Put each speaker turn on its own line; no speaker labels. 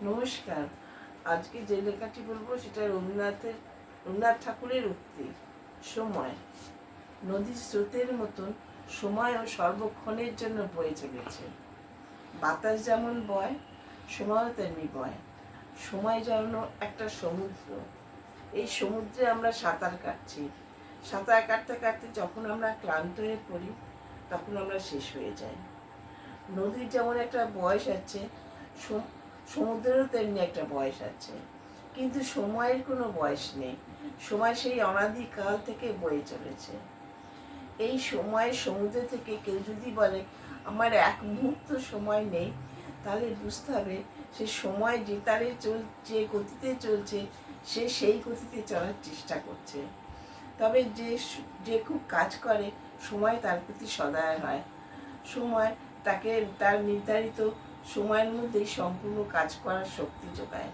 নমস্কার। আজকে যে লেখাটি বলবো সেটা রবীন্দ্রনাথ ঠাকুরের উক্তি। সময় নদীর স্রোতের মতন সময়ও সর্বক্ষণের জন্য বয়ে চলেছে। বাতাস যেমন বয়, সময়ও তেমনি বয়। সময় যেন একটা সমুদ্র। এই সমুদ্রে আমরা সাঁতার কাটছি। সাঁতার কাটতে কাটতে যখন আমরা ক্লান্ত হয়ে পড়ি, তখন আমরা শেষ হয়ে যাই। নদীর যেমন একটা বয়স আছে, সমুদ্রেরও তেমনি একটা বয়স আছে, কিন্তু সময়ের কোনো বয়স নেই। সময় সেই অনাদিকাল থেকে বয়ে চলেছে। এই সময়ের সমুদ্র থেকে কেউ যদি বলে আমার এক মুহূর্ত সময় নেই, তাহলে বুঝতে হবে সে সময় যে তারে যে গতিতে চলছে, সে সেই গতিতে চলার চেষ্টা করছে। তবে যে খুব কাজ করে, সময় তার প্রতি সদয় হয়। সময় তাকে তার নির্ধারিত সময়ের মধ্যেই সম্পূর্ণ কাজ করার শক্তি যোগায়।